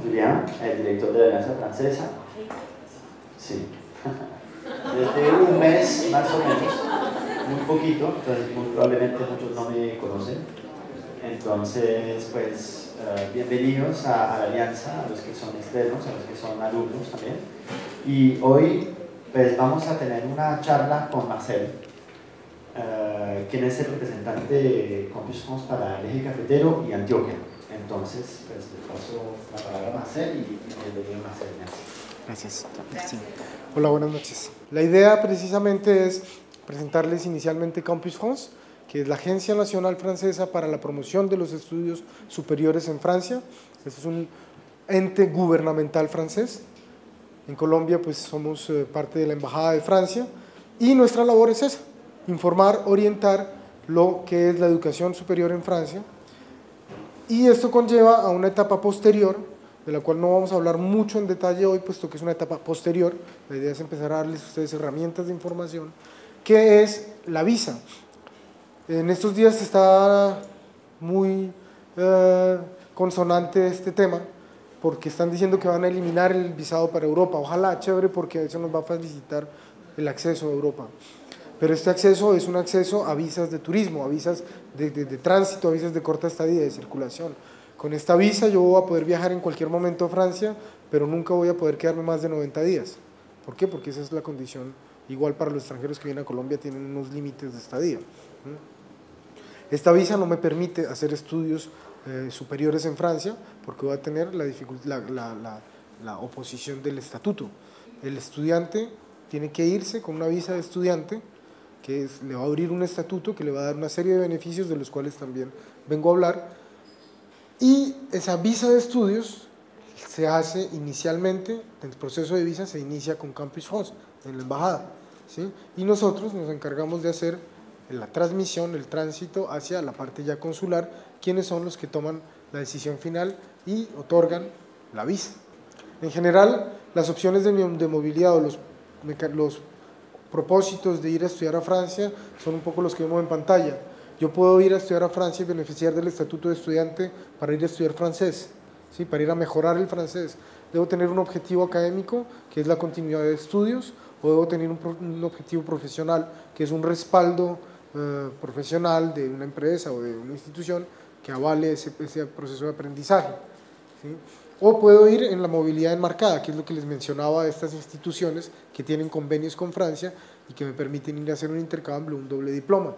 Julien, el director de la Alianza Francesa. Sí. Desde un mes más o menos, muy poquito, entonces muy probablemente muchos no me conocen. Entonces, pues, bienvenidos a la Alianza, a los que son externos, a los que son alumnos también. Y hoy, pues, vamos a tener una charla con Marcel, quien es el representante de Campus France para el eje cafetero y Antioquia. Entonces, pues, le paso la palabra a Marcel y bienvenido, Marcel. Gracias. Sí. Hola, buenas noches. La idea precisamente es presentarles inicialmente Campus France, que es la Agencia Nacional Francesa para la Promoción de los Estudios Superiores en Francia. Este es un ente gubernamental francés. En Colombia pues somos parte de la Embajada de Francia y nuestra labor es esa, informar, orientar lo que es la educación superior en Francia, y esto conlleva a una etapa posterior, de la cual no vamos a hablar mucho en detalle hoy, puesto que es una etapa posterior. La idea es empezar a darles a ustedes herramientas de información, que es la visa. En estos días está muy consonante este tema, porque están diciendo que van a eliminar el visado para Europa. Ojalá, chévere, porque eso nos va a facilitar el acceso a Europa. Pero este acceso es un acceso a visas de turismo, a visas de tránsito, a visas de corta estadía, de circulación. Con esta visa yo voy a poder viajar en cualquier momento a Francia, pero nunca voy a poder quedarme más de 90 días. ¿Por qué? Porque esa es la condición. Igual para los extranjeros que vienen a Colombia tienen unos límites de estadía. Esta visa no me permite hacer estudios superiores en Francia, porque voy a tener la oposición del estatuto. El estudiante tiene que irse con una visa de estudiante, que le va a abrir un estatuto que le va a dar una serie de beneficios de los cuales también vengo a hablar, y esa visa de estudios se hace inicialmente, el proceso de visa se inicia con Campus France, en la embajada, ¿sí? Y nosotros nos encargamos de hacer la transmisión, el tránsito hacia la parte ya consular, quienes son los que toman la decisión final y otorgan la visa. En general, las opciones de movilidad o los propósitos de ir a estudiar a Francia son un poco los que vemos en pantalla. Yo puedo ir a estudiar a Francia y beneficiar del estatuto de estudiante para ir a estudiar francés, ¿sí? Para ir a mejorar el francés. Debo tener un objetivo académico, que es la continuidad de estudios, o debo tener un objetivo profesional, que es un respaldo profesional de una empresa o de una institución que avale ese proceso de aprendizaje, ¿sí? O puedo ir en la movilidad enmarcada, que es lo que les mencionaba de estas instituciones que tienen convenios con Francia y que me permiten ir a hacer un intercambio, un doble diploma.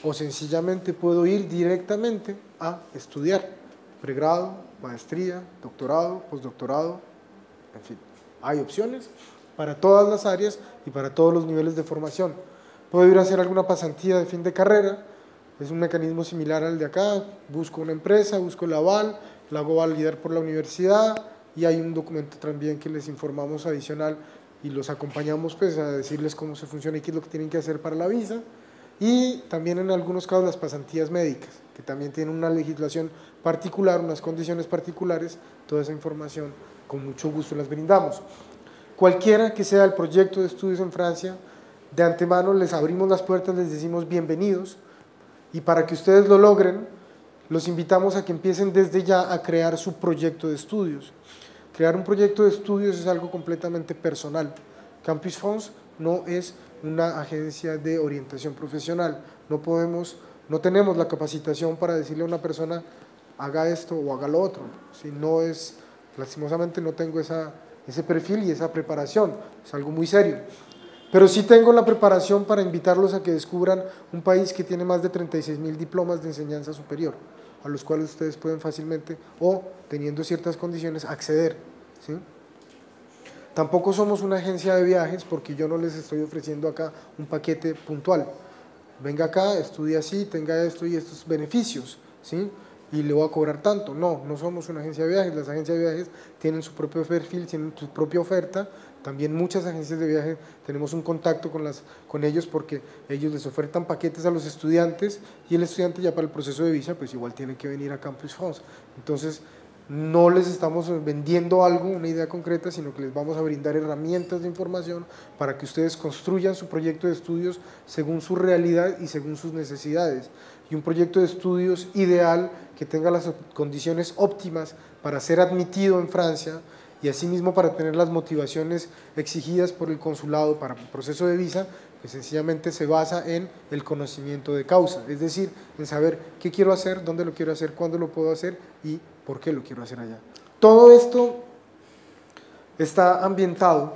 O sencillamente puedo ir directamente a estudiar pregrado, maestría, doctorado, postdoctorado, en fin. Hay opciones para todas las áreas y para todos los niveles de formación. Puedo ir a hacer alguna pasantía de fin de carrera, es un mecanismo similar al de acá, busco una empresa, busco el aval, la hago validar por la universidad y hay un documento también que les informamos adicional y los acompañamos pues a decirles cómo se funciona y qué es lo que tienen que hacer para la visa. Y también en algunos casos las pasantías médicas, que también tienen una legislación particular, unas condiciones particulares, toda esa información con mucho gusto las brindamos. Cualquiera que sea el proyecto de estudios en Francia, de antemano les abrimos las puertas, les decimos bienvenidos, y para que ustedes lo logren, los invitamos a que empiecen desde ya a crear su proyecto de estudios. Crear un proyecto de estudios es algo completamente personal. Campus France no es una agencia de orientación profesional, no tenemos la capacitación para decirle a una persona haga esto o haga lo otro. Si no es, lastimosamente no tengo ese perfil y esa preparación, es algo muy serio. Pero sí tengo la preparación para invitarlos a que descubran un país que tiene más de 36.000 diplomas de enseñanza superior, a los cuales ustedes pueden fácilmente, o teniendo ciertas condiciones, acceder, ¿sí? Tampoco somos una agencia de viajes, porque yo no les estoy ofreciendo acá un paquete puntual. Venga acá, estudie así, tenga esto y estos beneficios, ¿sí? Y le voy a cobrar tanto. No, no somos una agencia de viajes. Las agencias de viajes tienen su propio perfil, tienen su propia oferta. También muchas agencias de viajes tenemos un contacto con ellos, porque ellos les ofertan paquetes a los estudiantes y el estudiante ya para el proceso de visa pues igual tiene que venir a Campus France. Entonces no les estamos vendiendo algo, una idea concreta, sino que les vamos a brindar herramientas de información para que ustedes construyan su proyecto de estudios según su realidad y según sus necesidades. Y un proyecto de estudios ideal que tenga las condiciones óptimas para ser admitido en Francia y asimismo para tener las motivaciones exigidas por el consulado para el proceso de visa, que sencillamente se basa en el conocimiento de causa, es decir, en saber qué quiero hacer, dónde lo quiero hacer, cuándo lo puedo hacer y por qué lo quiero hacer allá. Todo esto está ambientado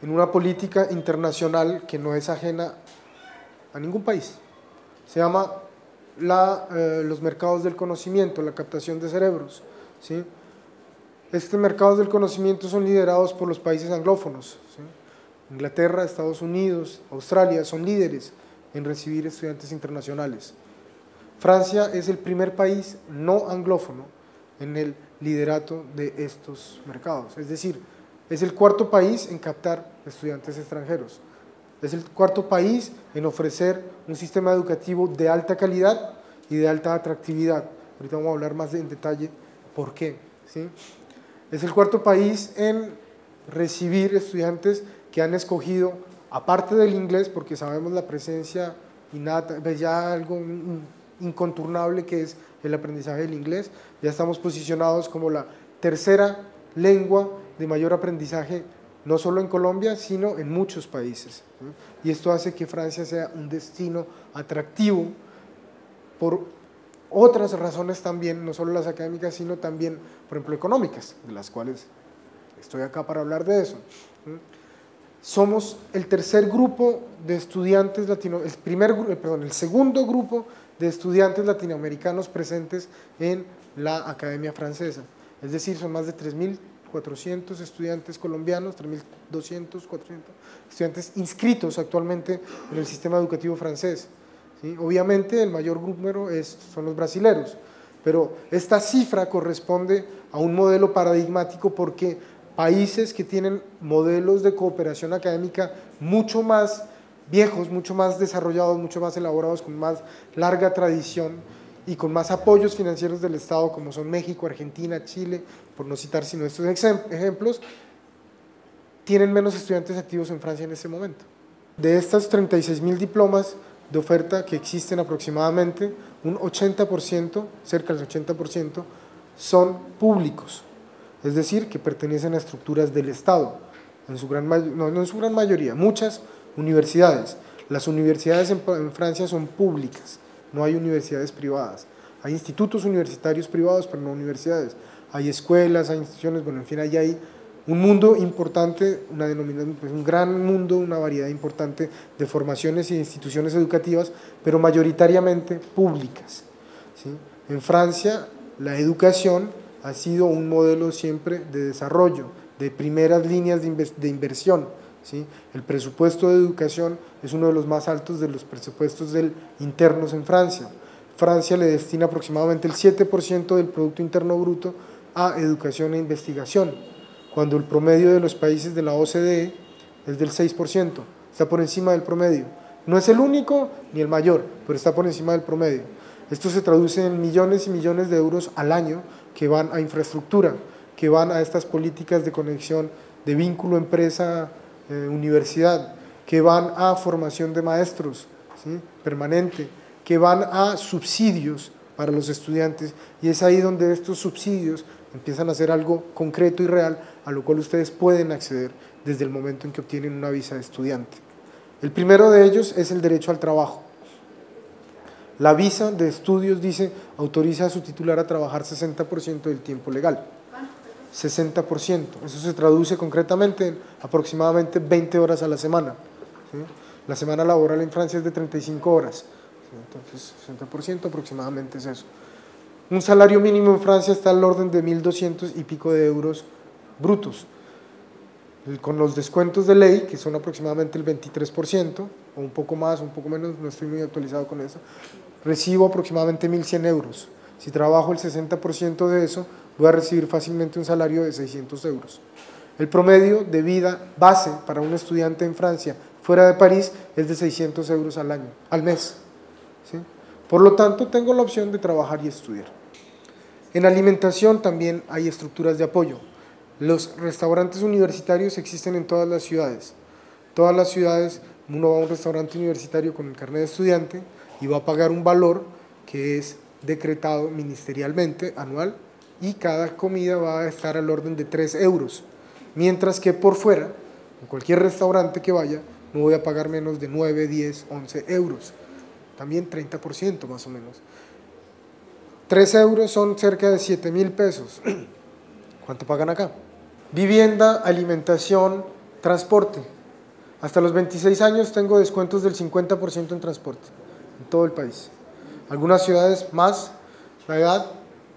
en una política internacional que no es ajena a ningún país. Se llama los mercados del conocimiento, la captación de cerebros, ¿sí? Estos mercados del conocimiento son liderados por los países anglófonos, ¿sí? Inglaterra, Estados Unidos, Australia son líderes en recibir estudiantes internacionales. Francia es el primer país no anglófono en el liderato de estos mercados, es decir, es el cuarto país en captar estudiantes extranjeros, es el cuarto país en ofrecer un sistema educativo de alta calidad y de alta atractividad. Ahorita vamos a hablar más en detalle por qué, ¿sí? Es el cuarto país en recibir estudiantes que han escogido, aparte del inglés, porque sabemos la presencia innata, ya algo incontornable que es el aprendizaje del inglés, ya estamos posicionados como la tercera lengua de mayor aprendizaje, no solo en Colombia, sino en muchos países, ¿sí? Y esto hace que Francia sea un destino atractivo por otras razones también, no solo las académicas, sino también, por ejemplo, económicas, de las cuales estoy acá para hablar de eso, ¿sí? Somos el tercer grupo de estudiantes el segundo grupo de estudiantes latinoamericanos presentes en la Academia Francesa, es decir, son más de 3.400 estudiantes colombianos, 3.200, 400 estudiantes inscritos actualmente en el sistema educativo francés, ¿sí? Obviamente el mayor número son los brasileros, pero esta cifra corresponde a un modelo paradigmático porque países que tienen modelos de cooperación académica mucho más viejos, mucho más desarrollados, mucho más elaborados, con más larga tradición y con más apoyos financieros del Estado, como son México, Argentina, Chile, por no citar sino estos ejemplos, tienen menos estudiantes activos en Francia en este momento. De estas 36.000 diplomas de oferta que existen aproximadamente, un 80%, cerca del 80%, son públicos, es decir, que pertenecen a estructuras del Estado, no en su gran mayoría, muchas universidades. Las universidades en Francia son públicas, no hay universidades privadas, hay institutos universitarios privados, pero no universidades, hay escuelas, hay instituciones, bueno, en fin, ahí hay un mundo importante, una denominación, pues un gran mundo, una variedad importante de formaciones y instituciones educativas, pero mayoritariamente públicas, ¿sí? En Francia la educación ha sido un modelo siempre de desarrollo, de primeras líneas de inversión, ¿sí? El presupuesto de educación es uno de los más altos de los presupuestos internos en Francia. Francia le destina aproximadamente el 7% del Producto Interno Bruto a educación e investigación, cuando el promedio de los países de la OCDE es del 6%, está por encima del promedio. No es el único ni el mayor, pero está por encima del promedio. Esto se traduce en millones y millones de euros al año que van a infraestructura, que van a estas políticas de conexión de vínculo empresa-universidad, que van a formación de maestros, ¿sí? Permanente, que van a subsidios para los estudiantes, y es ahí donde estos subsidios empiezan a ser algo concreto y real, a lo cual ustedes pueden acceder desde el momento en que obtienen una visa de estudiante. El primero de ellos es el derecho al trabajo. La visa de estudios, dice, autoriza a su titular a trabajar 60% del tiempo legal. 60%, eso se traduce concretamente en aproximadamente 20 horas a la semana, ¿sí? La semana laboral en Francia es de 35 horas, ¿sí? Entonces 60% aproximadamente es eso. Un salario mínimo en Francia está al orden de 1.200 y pico de euros brutos, con los descuentos de ley, que son aproximadamente el 23%, o un poco más, un poco menos, no estoy muy actualizado con eso, recibo aproximadamente 1.100 euros. Si trabajo el 60% de eso, voy a recibir fácilmente un salario de 600 euros. El promedio de vida base para un estudiante en Francia, fuera de París, es de 600 euros al mes, ¿sí? Por lo tanto, tengo la opción de trabajar y estudiar. En alimentación también hay estructuras de apoyo. Los restaurantes universitarios existen en todas las ciudades. Todas las ciudades, uno va a un restaurante universitario con el carnet de estudiante y va a pagar un valor que es decretado ministerialmente anual, y cada comida va a estar al orden de 3 euros, mientras que por fuera, en cualquier restaurante que vaya, no voy a pagar menos de 9, 10, 11 euros, también 30% más o menos. 3 euros son cerca de 7.000 pesos. ¿Cuánto pagan acá? Vivienda, alimentación, transporte. Hasta los 26 años tengo descuentos del 50% en transporte, en todo el país. Algunas ciudades más la edad,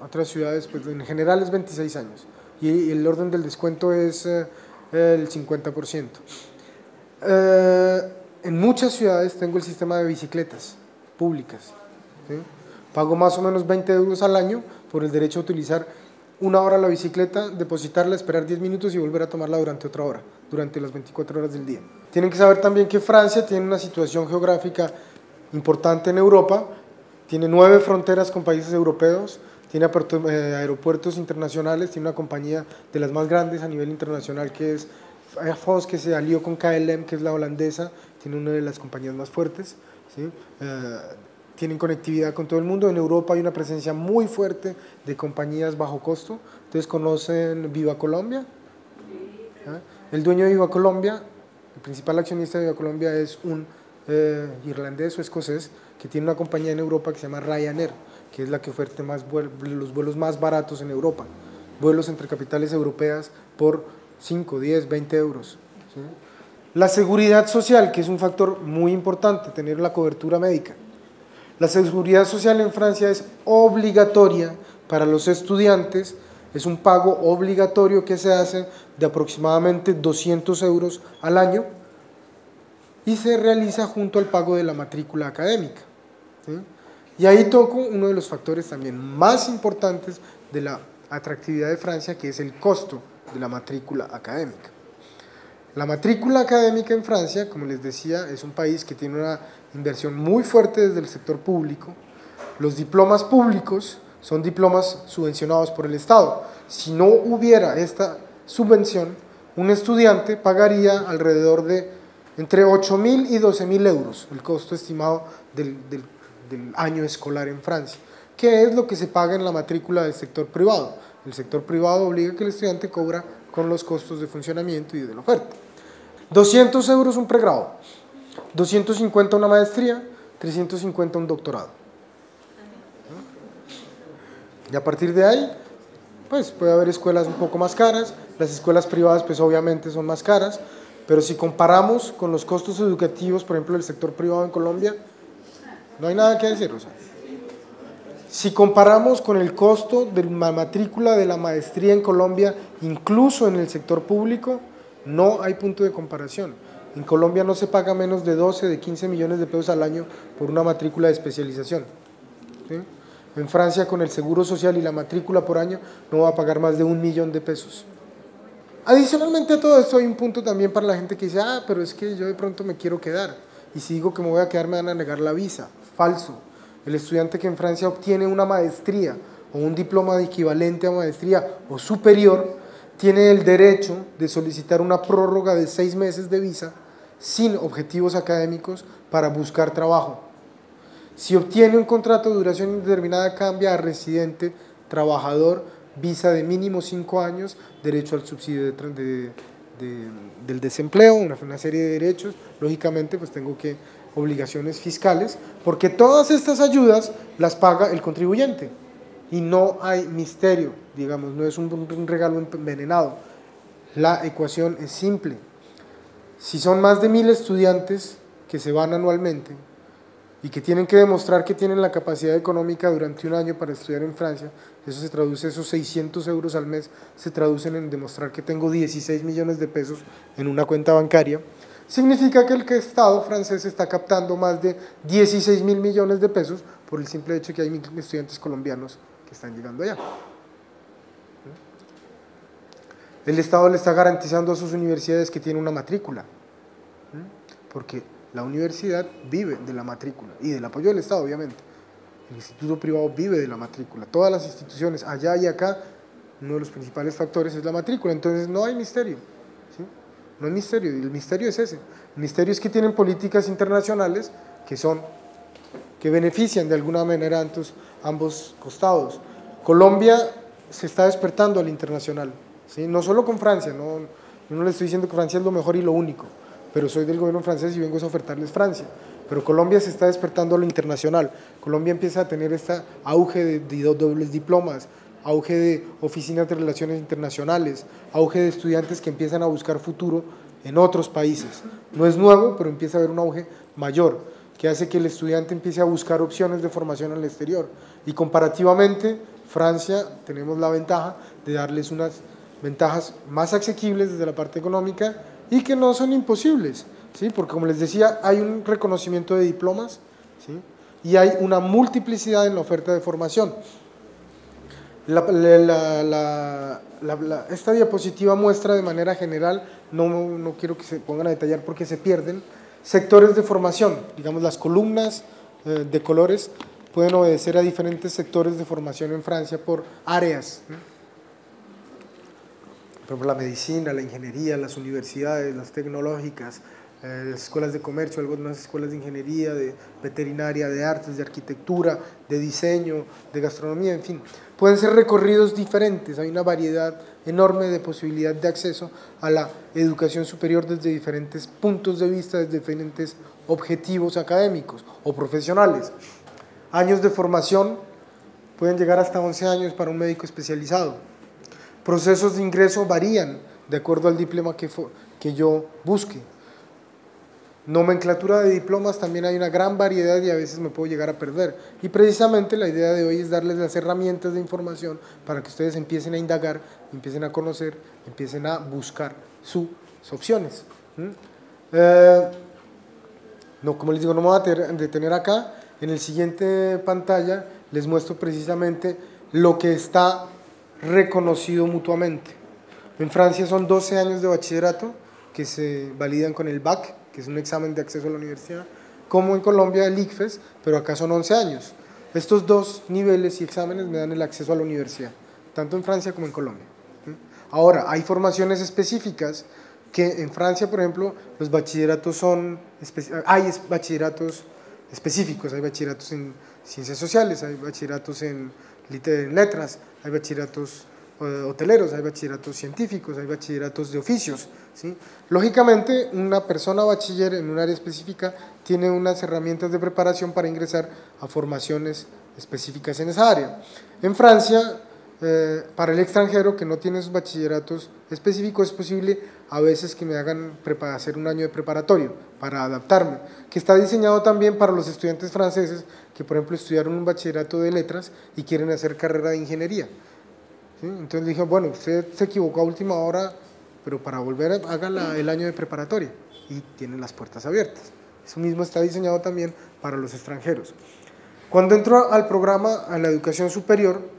otras ciudades pues en general es 26 años, y el orden del descuento es el 50%. En muchas ciudades tengo el sistema de bicicletas públicas, ¿sí? Pago más o menos 20 euros al año por el derecho a utilizar 1 hora la bicicleta, depositarla, esperar 10 minutos y volver a tomarla durante otra hora, durante las 24 horas del día. Tienen que saber también que Francia tiene una situación geográfica importante en Europa, tiene 9 fronteras con países europeos, tiene aeropuertos internacionales, tiene una compañía de las más grandes a nivel internacional que es Air France, que se alió con KLM, que es la holandesa, tiene una de las compañías más fuertes, ¿sí? Tienen conectividad con todo el mundo. En Europa hay una presencia muy fuerte de compañías bajo costo. Ustedes conocen Viva Colombia. El dueño de Viva Colombia, el principal accionista de Viva Colombia es un irlandés o escocés que tiene una compañía en Europa que se llama Ryanair, que es la que oferta los vuelos más baratos en Europa, vuelos entre capitales europeas por 5, 10, 20 euros. ¿Sí? La seguridad social, que es un factor muy importante, tener la cobertura médica. La seguridad social en Francia es obligatoria para los estudiantes, es un pago obligatorio que se hace de aproximadamente 200 euros al año y se realiza junto al pago de la matrícula académica, ¿sí? Y ahí toco uno de los factores también más importantes de la atractividad de Francia, que es el costo de la matrícula académica. La matrícula académica en Francia, como les decía, es un país que tiene una inversión muy fuerte desde el sector público. Los diplomas públicos son diplomas subvencionados por el Estado. Si no hubiera esta subvención, un estudiante pagaría alrededor de entre 8.000 y 12.000 euros, el costo estimado del año escolar en Francia, que es lo que se paga en la matrícula del sector privado. El sector privado obliga a que el estudiante cobra con los costos de funcionamiento y de la oferta. 200 euros un pregrado, 250 una maestría, 350 un doctorado. Y a partir de ahí, pues puede haber escuelas un poco más caras, las escuelas privadas pues obviamente son más caras, pero si comparamos con los costos educativos, por ejemplo, del sector privado en Colombia, no hay nada que decir. O sea, si comparamos con el costo de la matrícula de la maestría en Colombia, incluso en el sector público, no hay punto de comparación. En Colombia no se paga menos de 12, de 15 millones de pesos al año por una matrícula de especialización, ¿sí? En Francia, con el seguro social y la matrícula por año, no va a pagar más de 1 millón de pesos. Adicionalmente a todo esto hay un punto también para la gente que dice, pero es que yo de pronto me quiero quedar, y si digo que me voy a quedar me van a negar la visa. Falso. El estudiante que en Francia obtiene una maestría o un diploma de equivalente a maestría o superior, tiene el derecho de solicitar una prórroga de 6 meses de visa sin objetivos académicos para buscar trabajo. Si obtiene un contrato de duración indeterminada, cambia a residente, trabajador, visa de mínimo 5 años, derecho al subsidio del desempleo, una serie de derechos. Lógicamente pues tengo obligaciones fiscales, porque todas estas ayudas las paga el contribuyente y no hay misterio, digamos, no es un regalo envenenado. La ecuación es simple. Si son más de 1.000 estudiantes que se van anualmente y que tienen que demostrar que tienen la capacidad económica durante un año para estudiar en Francia, eso se traduce, esos 600 euros al mes se traducen en demostrar que tengo 16 millones de pesos en una cuenta bancaria. Significa que el Estado francés está captando más de 16.000 millones de pesos por el simple hecho de que hay estudiantes colombianos que están llegando allá. El Estado le está garantizando a sus universidades que tiene una matrícula, porque la universidad vive de la matrícula y del apoyo del Estado, obviamente. El instituto privado vive de la matrícula. Todas las instituciones, allá y acá, uno de los principales factores es la matrícula. Entonces no hay misterio, ¿sí? No hay misterio, el misterio es ese. El misterio es que tienen políticas internacionales que benefician de alguna manera ambos costados. Colombia se está despertando al internacional, ¿sí? No solo con Francia, no le estoy diciendo que Francia es lo mejor y lo único, pero soy del gobierno francés y vengo a ofertarles Francia. Pero Colombia se está despertando a lo internacional. Colombia empieza a tener este auge de dobles diplomas, auge de oficinas de relaciones internacionales, auge de estudiantes que empiezan a buscar futuro en otros países. No es nuevo, pero empieza a haber un auge mayor, que hace que el estudiante empiece a buscar opciones de formación al exterior. Y comparativamente, Francia, tenemos la ventaja de darles unas ventajas más asequibles desde la parte económica y que no son imposibles, ¿sí? Porque como les decía, hay un reconocimiento de diplomas, ¿sí? Y hay una multiplicidad en la oferta de formación. Esta diapositiva muestra de manera general, no quiero que se pongan a detallar porque se pierden, sectores de formación. Digamos, las columnas de colores pueden obedecer a diferentes sectores de formación en Francia por áreas, ¿sí? Por ejemplo, la medicina, la ingeniería, las universidades, las tecnológicas, escuelas de comercio, algunas escuelas de ingeniería, de veterinaria, de artes, de arquitectura, de diseño, de gastronomía, en fin. Pueden ser recorridos diferentes, hay una variedad enorme de posibilidad de acceso a la educación superior desde diferentes puntos de vista, desde diferentes objetivos académicos o profesionales. Años de formación pueden llegar hasta 11 años para un médico especializado. Procesos de ingreso varían de acuerdo al diploma que yo busque. Nomenclatura de diplomas también hay una gran variedad y a veces me puedo llegar a perder. Y precisamente la idea de hoy es darles las herramientas de información para que ustedes empiecen a indagar, empiecen a conocer, empiecen a buscar sus opciones. Como les digo, no me voy a detener acá. En el siguiente pantalla les muestro precisamente lo que está reconocido mutuamente. En Francia son 12 años de bachillerato que se validan con el BAC, que es un examen de acceso a la universidad, como en Colombia el ICFES, pero acá son 11 años. Estos dos niveles y exámenes me dan el acceso a la universidad, tanto en Francia como en Colombia. Ahora, hay formaciones específicas que en Francia, por ejemplo, los bachilleratos hay bachilleratos específicos, hay bachilleratos en ciencias sociales, hay bachilleratos en letras, hay bachilleratos hoteleros, hay bachilleratos científicos, hay bachilleratos de oficios, ¿sí? Lógicamente, una persona bachiller en un área específica tiene unas herramientas de preparación para ingresar a formaciones específicas en esa área. En Francia, para el extranjero que no tiene esos bachilleratos específicos, es posible a veces que me hagan hacer un año de preparatorio para adaptarme, que está diseñado también para los estudiantes franceses que, por ejemplo, estudiaron un bachillerato de letras y quieren hacer carrera de ingeniería, ¿sí? Entonces dije, bueno, usted se equivocó a última hora, pero para volver haga el año de preparatoria y tienen las puertas abiertas. Eso mismo está diseñado también para los extranjeros. Cuando entro al programa, a la educación superior,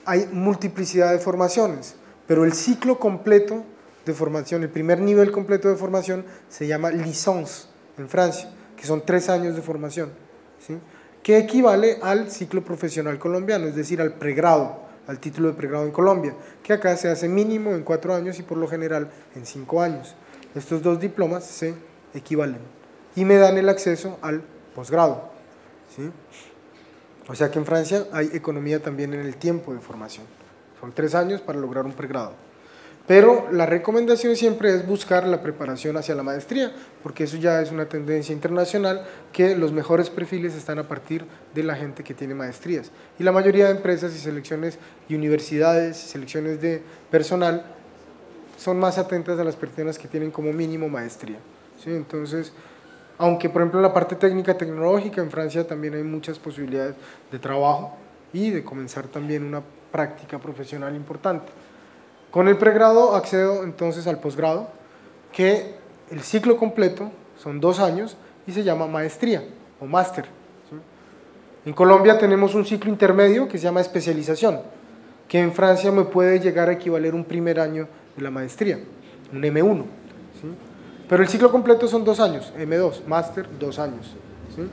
hay multiplicidad de formaciones, pero el ciclo completo de formación, el primer nivel completo de formación se llama licence en Francia, que son 3 años de formación, ¿sí? Que equivale al ciclo profesional colombiano, es decir, al pregrado, al título de pregrado en Colombia, que acá se hace mínimo en 4 años y por lo general en 5 años. Estos dos diplomas se equivalen y me dan el acceso al posgrado, ¿sí? O sea que en Francia hay economía también en el tiempo de formación. Son 3 años para lograr un pregrado. Pero la recomendación siempre es buscar la preparación hacia la maestría, porque eso ya es una tendencia internacional, que los mejores perfiles están a partir de la gente que tiene maestrías. Y la mayoría de empresas y selecciones y universidades y selecciones de personal son más atentas a las personas que tienen como mínimo maestría, ¿sí? Entonces, aunque por ejemplo en la parte técnica tecnológica en Francia también hay muchas posibilidades de trabajo y de comenzar también una práctica profesional importante. Con el pregrado accedo entonces al posgrado, que el ciclo completo son 2 años y se llama maestría o máster, ¿sí? En Colombia tenemos un ciclo intermedio que se llama especialización, que en Francia me puede llegar a equivaler un primer año de la maestría, un M1, ¿sí? Pero el ciclo completo son 2 años, M2, máster 2 años, ¿sí?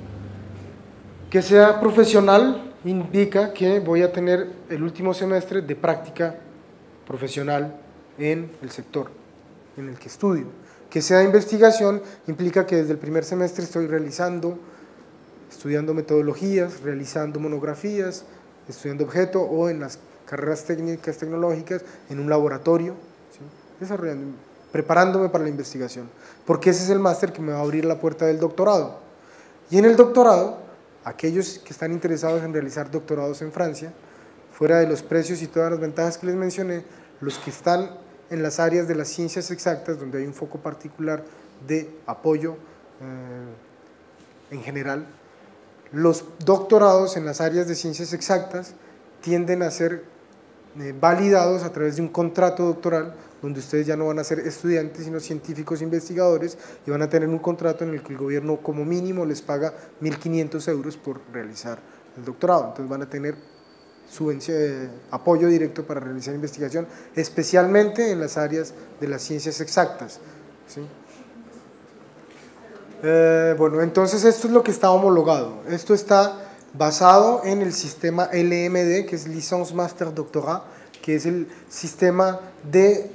Que sea profesional indica que voy a tener el último semestre de práctica profesional en el sector en el que estudio. Que sea investigación implica que desde el primer semestre estoy estudiando metodologías, realizando monografías, estudiando objeto o en las carreras técnicas, tecnológicas, en un laboratorio, ¿sí? Desarrollando, preparándome para la investigación, porque ese es el máster que me va a abrir la puerta del doctorado. Y en el doctorado, aquellos que están interesados en realizar doctorados en Francia, fuera de los precios y todas las ventajas que les mencioné, los que están en las áreas de las ciencias exactas, donde hay un foco particular de apoyo en general, los doctorados en las áreas de ciencias exactas tienden a ser validados a través de un contrato doctoral, donde ustedes ya no van a ser estudiantes, sino científicos investigadores, y van a tener un contrato en el que el gobierno como mínimo les paga 1.500 euros por realizar el doctorado. Entonces van a tener apoyo directo para realizar investigación, especialmente en las áreas de las ciencias exactas, ¿sí? Bueno, entonces esto es lo que está homologado. Esto está basado en el sistema LMD, que es Licence Master Doctorat, que es el sistema de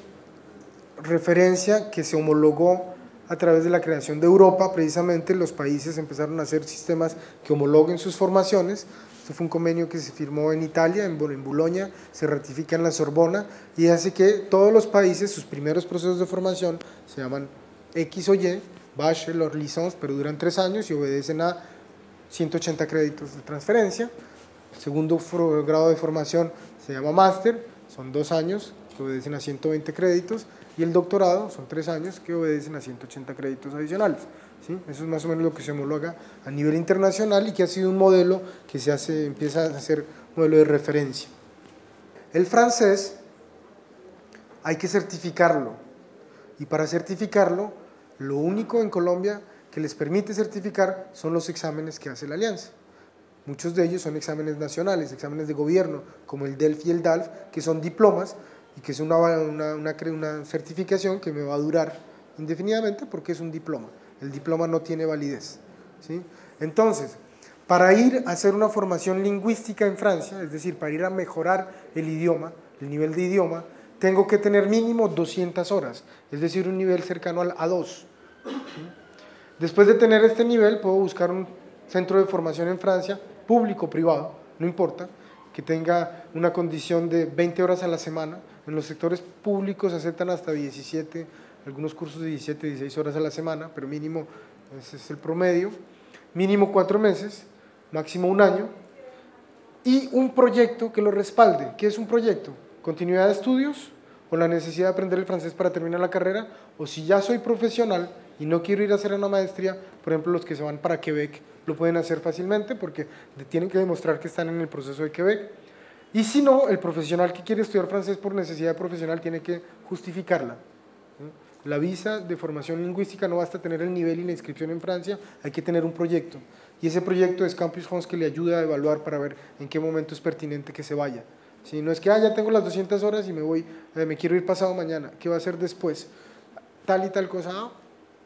referencia que se homologó a través de la creación de Europa. Precisamente los países empezaron a hacer sistemas que homologuen sus formaciones. Esto fue un convenio que se firmó en Italia, en Bolonia, se ratifica en la Sorbona, y hace que todos los países, sus primeros procesos de formación se llaman X o Y, bachelor, licence, pero duran 3 años y obedecen a 180 créditos de transferencia. El segundo grado de formación se llama máster, son 2 años que obedecen a 120 créditos, y el doctorado son 3 años que obedecen a 180 créditos adicionales, ¿sí? Eso es más o menos lo que se homologa a nivel internacional y que ha sido un modelo que empieza a ser modelo de referencia. El francés hay que certificarlo, y para certificarlo, lo único en Colombia que les permite certificar son los exámenes que hace la Alianza. Muchos de ellos son exámenes nacionales, exámenes de gobierno, como el DELF y el DALF, que son diplomas y que es una certificación que me va a durar indefinidamente porque es un diploma. El diploma no tiene validez, ¿sí? Entonces, para ir a hacer una formación lingüística en Francia, es decir, para ir a mejorar el idioma, el nivel de idioma, tengo que tener mínimo 200 horas, es decir, un nivel cercano al A2. ¿Sí? Después de tener este nivel, puedo buscar un centro de formación en Francia, público o privado, no importa, que tenga una condición de 20 horas a la semana. En los sectores públicos aceptan hasta 17, algunos cursos de 17, 16 horas a la semana, pero mínimo, ese es el promedio, mínimo 4 meses, máximo 1 año, y un proyecto que lo respalde. ¿Qué es un proyecto? Continuidad de estudios, o la necesidad de aprender el francés para terminar la carrera, o si ya soy profesional y no quiero ir a hacer una maestría, por ejemplo, los que se van para Quebec lo pueden hacer fácilmente porque tienen que demostrar que están en el proceso de Quebec. Y si no, el profesional que quiere estudiar francés por necesidad profesional tiene que justificarla. La visa de formación lingüística no basta tener el nivel y la inscripción en Francia, hay que tener un proyecto. Y ese proyecto es Campus France, que le ayuda a evaluar para ver en qué momento es pertinente que se vaya. Si no es que ya tengo las 200 horas y me quiero ir pasado mañana, ¿qué va a hacer después? Tal y tal cosa,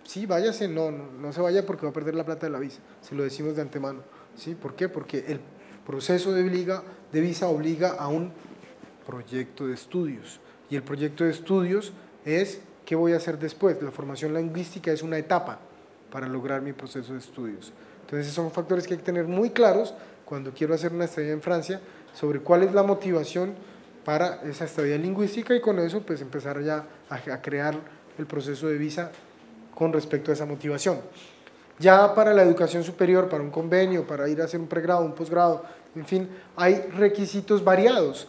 sí, váyase, no se vaya porque va a perder la plata de la visa, se lo decimos de antemano, ¿sí? ¿Por qué? Porque el proceso de visa obliga a un proyecto de estudios, y el proyecto de estudios es ¿qué voy a hacer después? La formación lingüística es una etapa para lograr mi proceso de estudios. Entonces son factores que hay que tener muy claros cuando quiero hacer una estadía en Francia, sobre cuál es la motivación para esa estadía lingüística, y con eso pues empezar ya a crear el proceso de visa con respecto a esa motivación. Ya para la educación superior, para un convenio, para ir a hacer un pregrado, un posgrado, en fin, hay requisitos variados,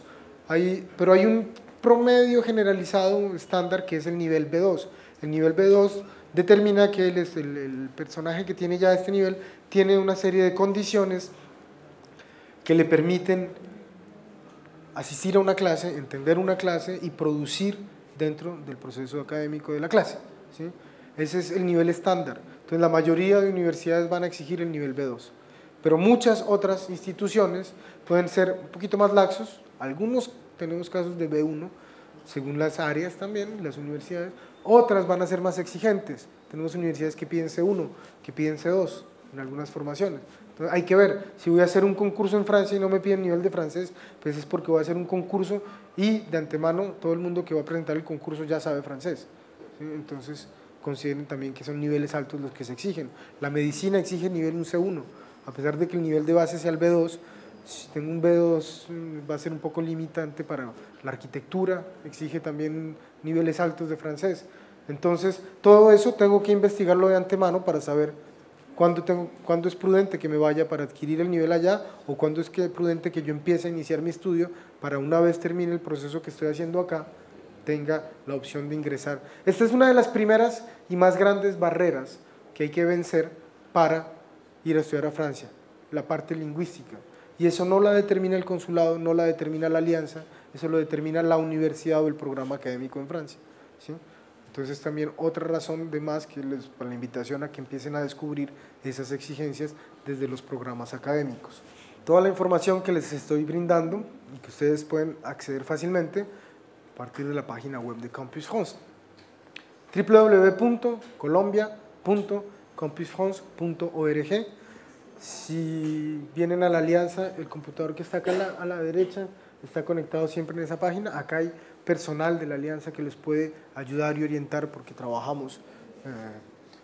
pero hay un promedio generalizado estándar que es el nivel B2. El nivel B2 determina que el personaje que tiene ya este nivel tiene una serie de condiciones que le permiten asistir a una clase, entender una clase y producir dentro del proceso académico de la clase, ¿sí? Ese es el nivel estándar. Entonces la mayoría de universidades van a exigir el nivel B2, pero muchas otras instituciones pueden ser un poquito más laxos. Algunos tenemos casos de B1, según las áreas también, las universidades. Otras van a ser más exigentes. Tenemos universidades que piden C1, que piden C2 en algunas formaciones. Entonces, hay que ver, si voy a hacer un concurso en Francia y no me piden nivel de francés, pues es porque voy a hacer un concurso y de antemano todo el mundo que va a presentar el concurso ya sabe francés, ¿sí? Entonces consideren también que son niveles altos los que se exigen. La medicina exige nivel un C1, a pesar de que el nivel de base sea el B2, si tengo un B2 va a ser un poco limitante para la arquitectura, exige también niveles altos de francés. Entonces todo eso tengo que investigarlo de antemano para saber cuándo es prudente que me vaya para adquirir el nivel allá o cuándo es prudente que yo empiece a iniciar mi estudio para una vez termine el proceso que estoy haciendo acá, tenga la opción de ingresar. Esta es una de las primeras y más grandes barreras que hay que vencer para ir a estudiar a Francia, la parte lingüística. Y eso no la determina el consulado, no la determina la alianza, eso lo determina la universidad o el programa académico en Francia, ¿sí? Entonces también otra razón de más que para la invitación a que empiecen a descubrir esas exigencias desde los programas académicos. Toda la información que les estoy brindando y que ustedes pueden acceder fácilmente a partir de la página web de Campus France, www.colombia.campusfrance.org. Si vienen a la alianza, el computador que está acá a la derecha está conectado siempre en esa página. Acá hay personal de la alianza que les puede ayudar y orientar porque trabajamos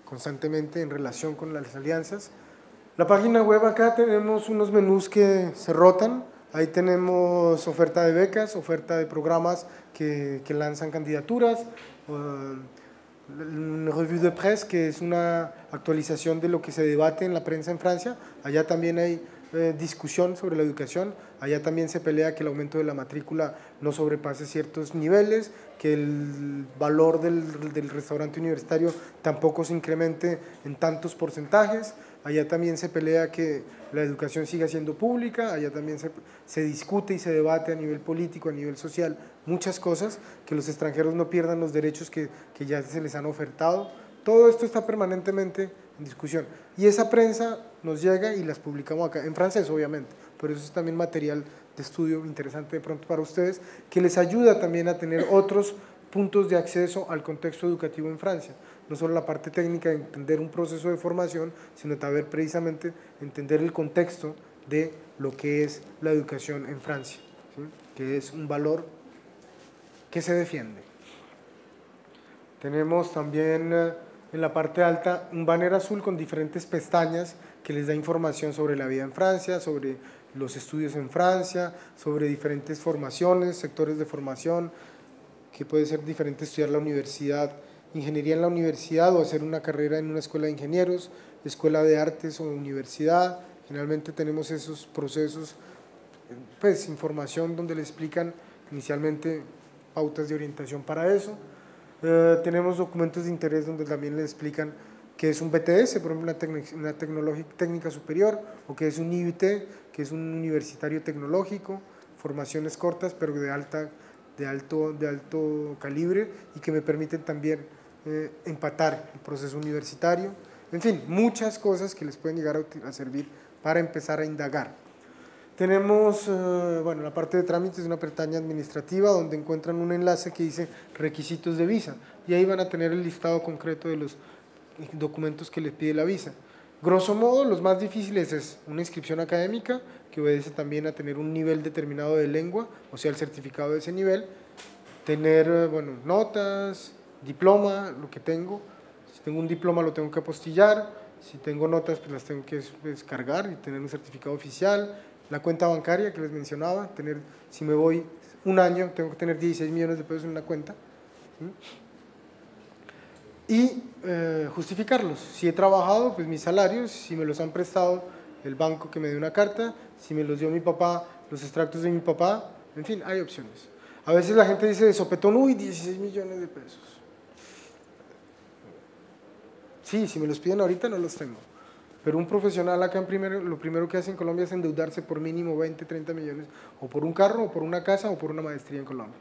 constantemente en relación con las alianzas. La página web, acá tenemos unos menús que se rotan. Ahí tenemos oferta de becas, oferta de programas que lanzan candidaturas, una revue de presse, que es una actualización de lo que se debate en la prensa en Francia. Allá también hay discusión sobre la educación, allá también se pelea que el aumento de la matrícula no sobrepase ciertos niveles, que el valor del restaurante universitario tampoco se incremente en tantos porcentajes. Allá también se pelea que la educación siga siendo pública, allá también se discute y se debate a nivel político, a nivel social, muchas cosas, que los extranjeros no pierdan los derechos que ya se les han ofertado. Todo esto está permanentemente en discusión. Y esa prensa nos llega y las publicamos acá, en francés obviamente, por eso es también material de estudio interesante de pronto para ustedes, que les ayuda también a tener otros puntos de acceso al contexto educativo en Francia. No solo la parte técnica de entender un proceso de formación, sino también precisamente entender el contexto de lo que es la educación en Francia, ¿sí? Que es un valor que se defiende. Tenemos también en la parte alta un banner azul con diferentes pestañas que les da información sobre la vida en Francia, sobre los estudios en Francia, sobre diferentes formaciones, sectores de formación, que puede ser diferente estudiar la universidad, ingeniería en la universidad o hacer una carrera en una escuela de ingenieros, escuela de artes o universidad. Generalmente tenemos esos procesos, pues información donde le explican inicialmente pautas de orientación para eso. Tenemos documentos de interés donde también le explican qué es un BTS, por ejemplo una técnica superior, o qué es un IUT, que es un universitario tecnológico, formaciones cortas pero de alto calibre y que me permiten también empatar el proceso universitario. En fin, muchas cosas que les pueden llegar a servir para empezar a indagar. Tenemos, bueno, la parte de trámites, una pestaña administrativa donde encuentran un enlace que dice requisitos de visa y ahí van a tener el listado concreto de los documentos que les pide la visa. Grosso modo, los más difíciles es una inscripción académica que obedece también a tener un nivel determinado de lengua, o sea, el certificado de ese nivel, tener, bueno, notas, diploma, lo que tengo. Si tengo un diploma lo tengo que apostillar, si tengo notas pues las tengo que descargar y tener un certificado oficial. La cuenta bancaria que les mencionaba, si me voy un año tengo que tener 16 millones de pesos en una cuenta, ¿sí? Y justificarlos. Si he trabajado, pues mis salarios, si me los han prestado el banco que me dio una carta, si me los dio mi papá, los extractos de mi papá, en fin, hay opciones. A veces la gente dice de sopetón, uy, 16 millones de pesos. Sí, si me los piden ahorita no los tengo. Pero un profesional acá lo primero que hace en Colombia es endeudarse por mínimo 20, 30 millones, o por un carro, o por una casa, o por una maestría en Colombia.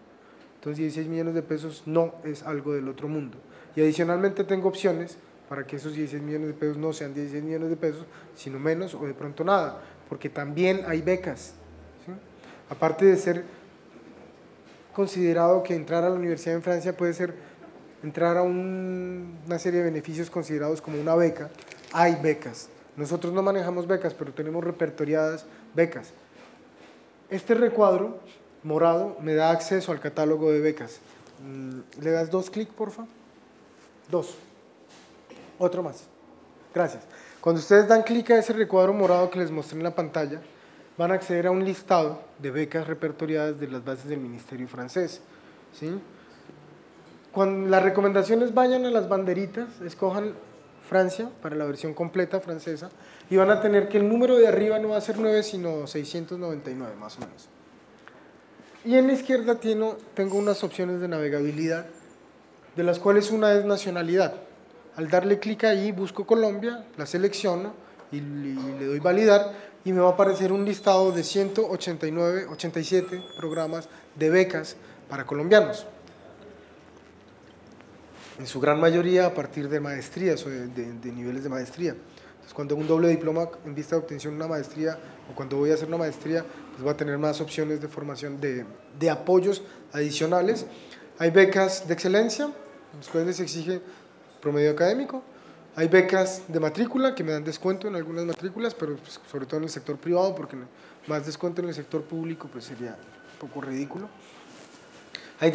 Entonces 16 millones de pesos no es algo del otro mundo. Y adicionalmente tengo opciones para que esos 16 millones de pesos no sean 16 millones de pesos, sino menos o de pronto nada, porque también hay becas, ¿sí? Aparte de ser considerado que entrar a la universidad en Francia puede ser entrar a una serie de beneficios considerados como una beca, hay becas. Nosotros no manejamos becas, pero tenemos repertoriadas becas. Este recuadro morado me da acceso al catálogo de becas. ¿Le das 2 clics, porfa? 2. Otro más. Gracias. Cuando ustedes dan clic a ese recuadro morado que les mostré en la pantalla, van a acceder a un listado de becas repertoriadas de las bases del Ministerio francés, ¿sí? Cuando las recomendaciones vayan a las banderitas, escojan Francia para la versión completa francesa y van a tener que el número de arriba no va a ser 9 sino 699 más o menos. Y en la izquierda tengo unas opciones de navegabilidad, de las cuales una es nacionalidad. Al darle clic ahí busco Colombia, la selecciono y le doy validar y me va a aparecer un listado de 87 programas de becas para colombianos. En su gran mayoría a partir de maestrías o de niveles de maestría. Entonces, cuando hago un doble diploma en vista de obtención de una maestría o cuando voy a hacer una maestría, pues voy a tener más opciones de formación, de apoyos adicionales. Hay becas de excelencia, en las cuales se exige promedio académico. Hay becas de matrícula que me dan descuento en algunas matrículas, pero pues, sobre todo en el sector privado, porque más descuento en el sector público pues sería un poco ridículo. Hay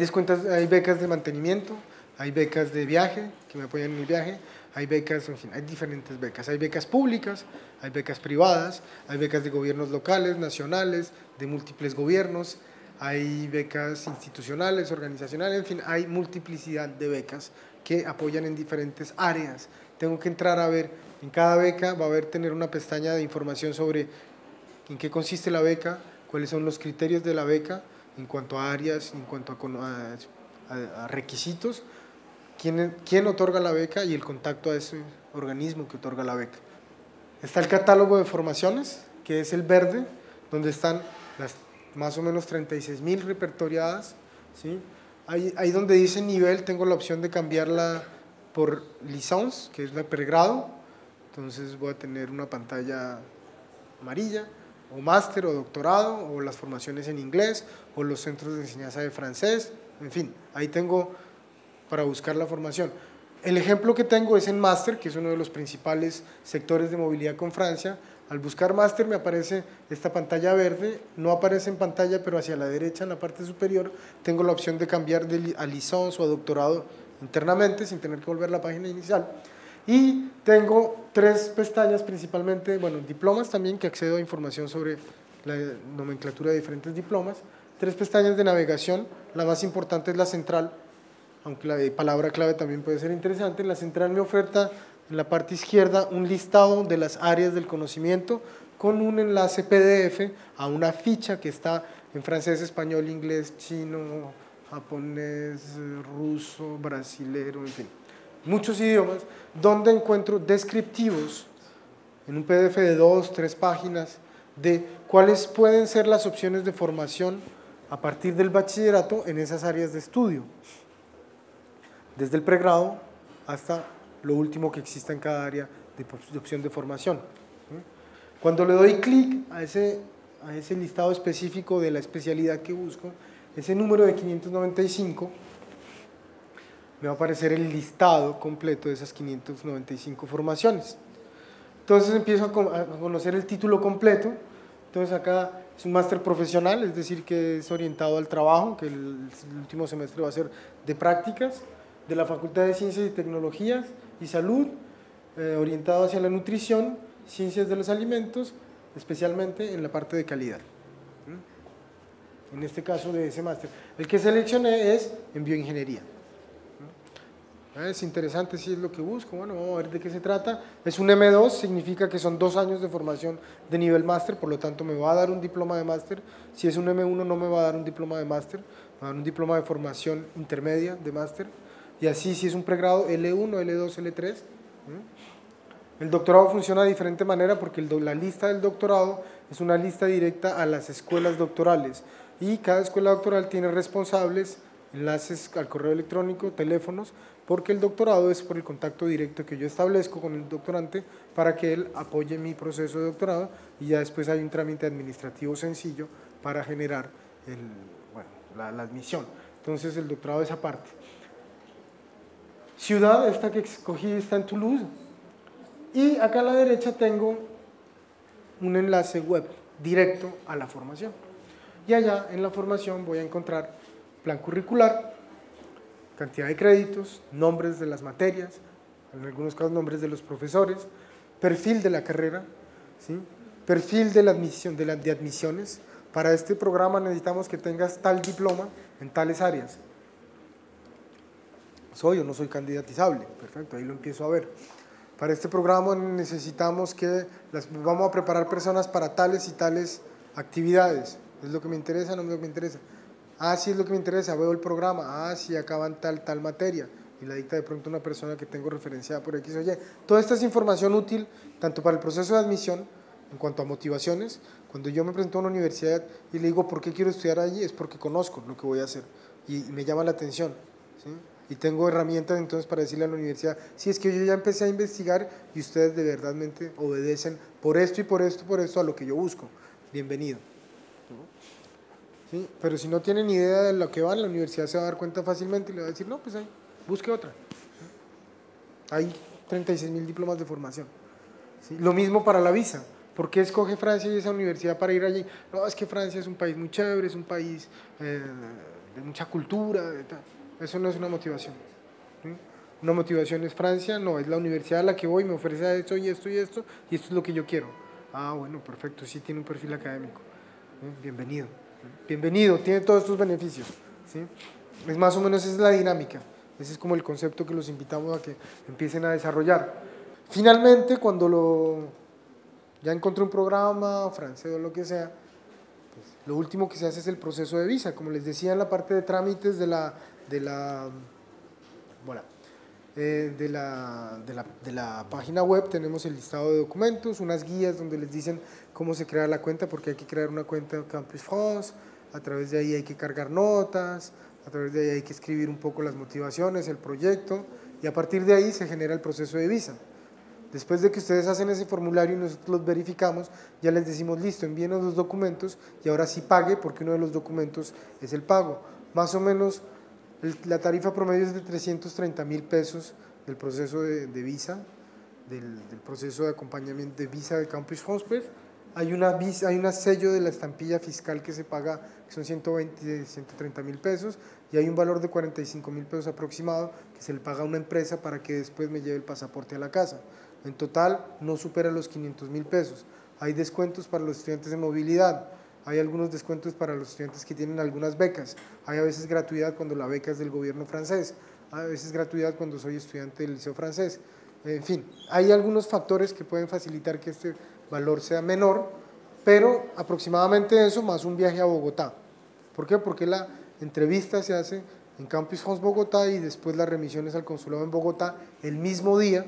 becas de mantenimiento, hay becas de viaje que me apoyan en el viaje, hay becas, en fin, hay diferentes becas. Hay becas públicas, hay becas privadas, hay becas de gobiernos locales, nacionales, de múltiples gobiernos, hay becas institucionales, organizacionales, en fin, hay multiplicidad de becas que apoyan en diferentes áreas. Tengo que entrar a ver, en cada beca va a tener una pestaña de información sobre en qué consiste la beca, cuáles son los criterios de la beca, en cuanto a áreas, en cuanto a requisitos, quién otorga la beca y el contacto a ese organismo que otorga la beca. Está el catálogo de formaciones, que es el verde, donde están las más o menos 36.000 repertoriadas, ¿sí? Ahí donde dice nivel tengo la opción de cambiarla por licence, que es la pregrado, entonces voy a tener una pantalla amarilla, o máster o doctorado, o las formaciones en inglés, o los centros de enseñanza de francés, en fin, ahí tengo para buscar la formación. El ejemplo que tengo es en máster, que es uno de los principales sectores de movilidad con Francia. Al buscar máster me aparece esta pantalla verde, no aparece en pantalla, pero hacia la derecha, en la parte superior, tengo la opción de cambiar a licence o a doctorado internamente, sin tener que volver a la página inicial. Y tengo 3 pestañas principalmente, bueno, diplomas también, que accedo a información sobre la nomenclatura de diferentes diplomas. 3 pestañas de navegación, la más importante es la central, aunque la palabra clave también puede ser interesante. La central me oferta en la parte izquierda un listado de las áreas del conocimiento con un enlace PDF a una ficha que está en francés, español, inglés, chino, japonés, ruso, brasilero, en fin, muchos idiomas, donde encuentro descriptivos en un PDF de 2, 3 páginas de cuáles pueden ser las opciones de formación a partir del bachillerato en esas áreas de estudio, desde el pregrado hasta lo último que exista en cada área de opción de formación. Cuando le doy clic a ese listado específico de la especialidad que busco, ese número de 595, me va a aparecer el listado completo de esas 595 formaciones. Entonces empiezo a conocer el título completo. Entonces acá es un máster profesional, es decir, que es orientado al trabajo, que el último semestre va a ser de prácticas, de la Facultad de Ciencias y Tecnologías y Salud, orientado hacia la nutrición, ciencias de los alimentos, especialmente en la parte de calidad. En este caso de ese máster. El que seleccioné es en bioingeniería. Es interesante si es lo que busco. Bueno, vamos a ver de qué se trata. Es un M2, significa que son 2 años de formación de nivel máster, por lo tanto me va a dar un diploma de máster. Si es un M1 no me va a dar un diploma de máster, me va a dar un diploma de formación intermedia de máster. Y así si es un pregrado L1, L2, L3. El doctorado funciona de diferente manera porque la lista del doctorado es una lista directa a las escuelas doctorales y cada escuela doctoral tiene responsables, enlaces al correo electrónico, teléfonos, porque el doctorado es por el contacto directo que yo establezco con el doctorante para que él apoye mi proceso de doctorado y ya después hay un trámite administrativo sencillo para generar la admisión. Entonces el doctorado es aparte. Ciudad, esta que escogí está en Toulouse Y acá a la derecha tengo un enlace web directo a la formación. Y allá en la formación voy a encontrar plan curricular, cantidad de créditos, nombres de las materias, en algunos casos nombres de los profesores, perfil de la carrera, ¿sí? Perfil de la admisión, de admisiones. Para este programa necesitamos que tengas tal diploma en tales áreas. ¿Soy o no soy candidatizable? Perfecto, ahí lo empiezo a ver. Para este programa necesitamos que vamos a preparar personas para tales y tales actividades. ¿Es lo que me interesa? ¿No es lo que me interesa? Ah, sí es lo que me interesa, veo el programa. Ah, sí, acaban tal materia. Y la dicta de pronto una persona que tengo referenciada por X o Y. Toda esta es información útil tanto para el proceso de admisión, en cuanto a motivaciones. Cuando yo me presento a una universidad y le digo por qué quiero estudiar allí, es porque conozco lo que voy a hacer y me llama la atención, ¿sí? Y tengo herramientas entonces para decirle a la universidad, sí, es que yo ya empecé a investigar y ustedes de verdadmente obedecen por esto y por esto a lo que yo busco. Bienvenido. ¿Sí? Pero si no tienen idea de lo que van, la universidad se va a dar cuenta fácilmente y le va a decir, no, pues ahí, busque otra. Hay 36.000 diplomas de formación. ¿Sí? Lo mismo para la visa. ¿Por qué escoge Francia y esa universidad para ir allí? No, es que Francia es un país muy chévere, es un país de mucha cultura, de tal. Eso no es una motivación. ¿Sí? Una motivación es Francia, no, es la universidad a la que voy, me ofrece esto y esto y esto, y esto es lo que yo quiero. Ah, bueno, perfecto, sí tiene un perfil académico. ¿Sí? Bienvenido. Bienvenido, tiene todos estos beneficios. ¿Sí? Es más o menos esa es la dinámica. Ese es como el concepto que los invitamos a que empiecen a desarrollar. Finalmente, cuando ya encontré un programa, francés o lo que sea, pues, lo último que se hace es el proceso de visa. Como les decía en la parte de trámites de la página web, tenemos el listado de documentos, unas guías donde les dicen cómo se crea la cuenta, porque hay que crear una cuenta en Campus France, a través de ahí hay que cargar notas, a través de ahí hay que escribir un poco las motivaciones, el proyecto, y a partir de ahí se genera el proceso de visa. Después de que ustedes hacen ese formulario y nosotros los verificamos, ya les decimos, listo, envíenos los documentos y ahora sí pague, porque uno de los documentos es el pago. Más o menos, la tarifa promedio es de 330.000 pesos del proceso de visa, del proceso de acompañamiento de visa de Campus France, pues. Hay un sello de la estampilla fiscal que se paga, que son 130.000 pesos, y hay un valor de 45.000 pesos aproximado que se le paga a una empresa para que después me lleve el pasaporte a la casa. En total no supera los 500.000 pesos. Hay descuentos para los estudiantes de movilidad, hay algunos descuentos para los estudiantes que tienen algunas becas, hay a veces gratuidad cuando la beca es del gobierno francés, hay a veces gratuidad cuando soy estudiante del liceo francés. En fin, hay algunos factores que pueden facilitar que este valor sea menor, pero aproximadamente eso más un viaje a Bogotá. ¿Por qué? Porque la entrevista se hace en Campus France Bogotá y después las remisiones al consulado en Bogotá el mismo día,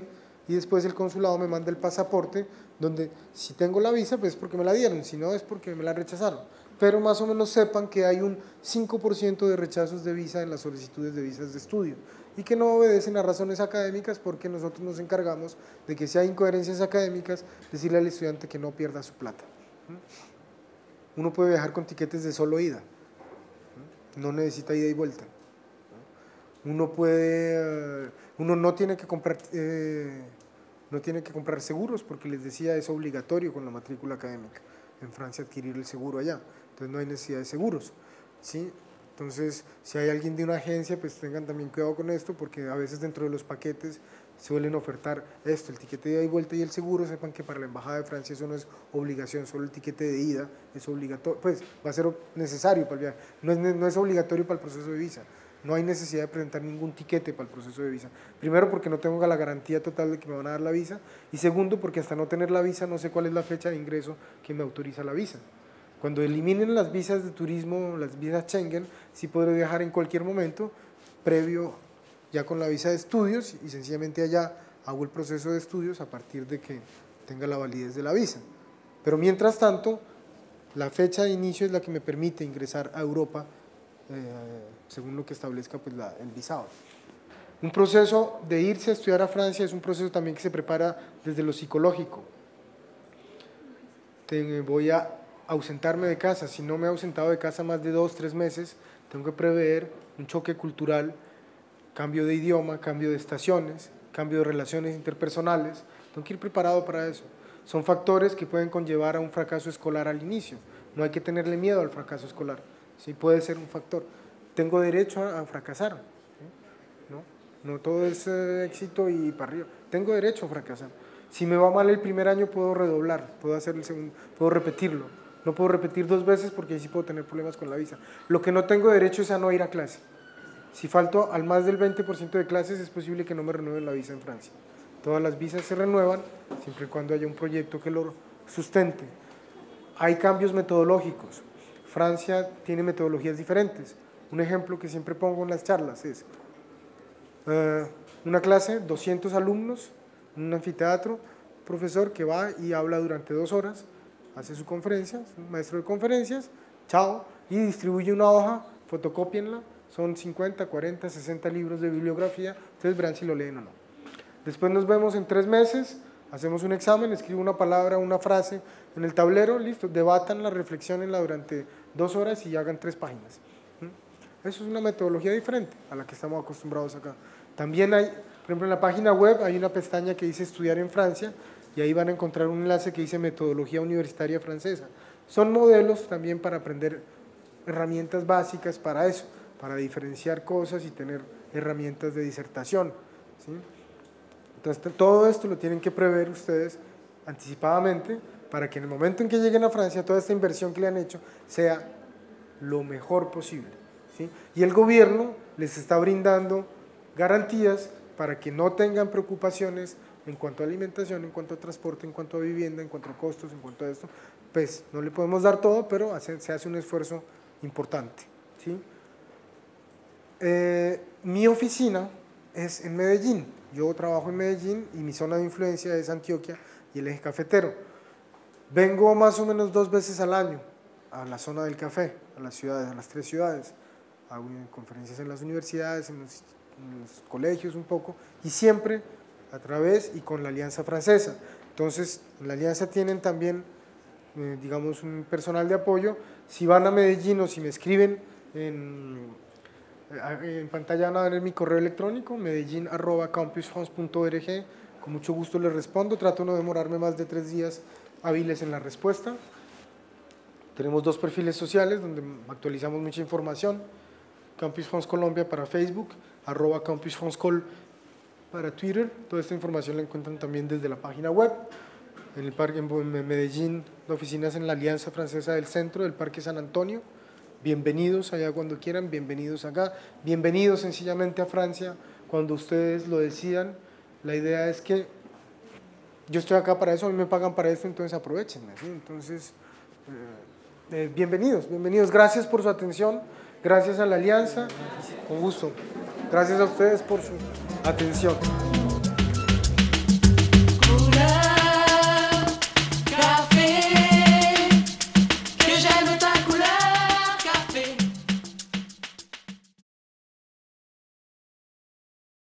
y después el consulado me manda el pasaporte, donde si tengo la visa pues es porque me la dieron, si no es porque me la rechazaron. Pero más o menos sepan que hay un 5% de rechazos de visa en las solicitudes de visas de estudio y que no obedecen a razones académicas, porque nosotros nos encargamos de que si hay incoherencias académicas, decirle al estudiante que no pierda su plata. Uno puede viajar con tiquetes de solo ida, no necesita ida y vuelta. Uno no tiene que comprar seguros, porque les decía, es obligatorio con la matrícula académica en Francia adquirir el seguro allá, entonces no hay necesidad de seguros, ¿sí? Entonces, si hay alguien de una agencia, pues tengan también cuidado con esto, porque a veces dentro de los paquetes suelen ofertar esto, el tiquete de ida y vuelta y el seguro. Sepan que para la Embajada de Francia eso no es obligación, solo el tiquete de ida es obligatorio, pues va a ser necesario para el viaje, no es obligatorio para el proceso de visa. No hay necesidad de presentar ningún tiquete para el proceso de visa. Primero, porque no tengo la garantía total de que me van a dar la visa, y segundo, porque hasta no tener la visa no sé cuál es la fecha de ingreso que me autoriza la visa. Cuando eliminen las visas de turismo, las visas Schengen, sí podré viajar en cualquier momento, previo ya con la visa de estudios, y sencillamente allá hago el proceso de estudios a partir de que tenga la validez de la visa. Pero mientras tanto, la fecha de inicio es la que me permite ingresar a Europa, según lo que establezca pues, el visado. Un proceso de irse a estudiar a Francia es un proceso también que se prepara desde lo psicológico. Voy a ausentarme de casa. Si no me he ausentado de casa más de 2 o 3 meses, tengo que prever un choque cultural, cambio de idioma, cambio de estaciones, cambio de relaciones interpersonales, tengo que ir preparado para eso. Son factores que pueden conllevar a un fracaso escolar al inicio. No hay que tenerle miedo al fracaso escolar. Sí puede ser un factor. Tengo derecho a fracasar. ¿Sí? No todo es éxito y para arriba. Tengo derecho a fracasar. Si me va mal el primer año puedo redoblar, puedo hacer el segundo, puedo repetirlo. No puedo repetir 2 veces porque ahí sí puedo tener problemas con la visa. Lo que no tengo derecho es a no ir a clase. Si falto al más del 20% de clases es posible que no me renueven la visa en Francia. Todas las visas se renuevan siempre y cuando haya un proyecto que lo sustente. Hay cambios metodológicos. Francia tiene metodologías diferentes. Un ejemplo que siempre pongo en las charlas es una clase, 200 alumnos, en un anfiteatro, profesor que va y habla durante 2 horas, hace su conferencia, es un maestro de conferencias, chao, y distribuye una hoja, fotocópienla, son 50, 40, 60 libros de bibliografía, ustedes verán si lo leen o no. Después nos vemos en 3 meses, hacemos un examen, escribo una palabra, una frase en el tablero, listo, debatanla, reflexionenla durante 2 horas y hagan 3 páginas. Eso es una metodología diferente a la que estamos acostumbrados acá. También hay, por ejemplo, en la página web hay una pestaña que dice estudiar en Francia y ahí van a encontrar un enlace que dice metodología universitaria francesa. Son modelos también para aprender herramientas básicas para eso, para diferenciar cosas y tener herramientas de disertación, ¿sí? Entonces, todo esto lo tienen que prever ustedes anticipadamente para que en el momento en que lleguen a Francia, toda esta inversión que le han hecho sea lo mejor posible, ¿sí? Y el gobierno les está brindando garantías para que no tengan preocupaciones en cuanto a alimentación, en cuanto a transporte, en cuanto a vivienda, en cuanto a costos, en cuanto a esto. Pues no le podemos dar todo, pero se hace un esfuerzo importante, ¿sí? Mi oficina es en Medellín. Yo trabajo en Medellín y mi zona de influencia es Antioquia y el eje cafetero. Vengo más o menos 2 veces al año a la zona del café, a las ciudades, a las 3 ciudades. Hago conferencias en las universidades, en los colegios un poco, y siempre a través y con la Alianza Francesa. Entonces, en la Alianza tienen también, digamos, un personal de apoyo. Si van a Medellín o si me escriben en pantalla van a ver mi correo electrónico, medellin@campusfrance.org. Con mucho gusto les respondo, trato de no demorarme más de 3 días hábiles en la respuesta. Tenemos 2 perfiles sociales donde actualizamos mucha información. Campus France Colombia para Facebook, @campusfrancecol para Twitter. Toda esta información la encuentran también desde la página web. En el parque en Medellín, la oficina es en la Alianza Francesa del Centro del Parque San Antonio. Bienvenidos allá cuando quieran, bienvenidos acá, bienvenidos sencillamente a Francia cuando ustedes lo decidan. La idea es que yo estoy acá para eso, a mí me pagan para esto, entonces aprovechenme, ¿sí? Entonces, bienvenidos, gracias por su atención, gracias a la Alianza, con gusto, gracias a ustedes por su atención.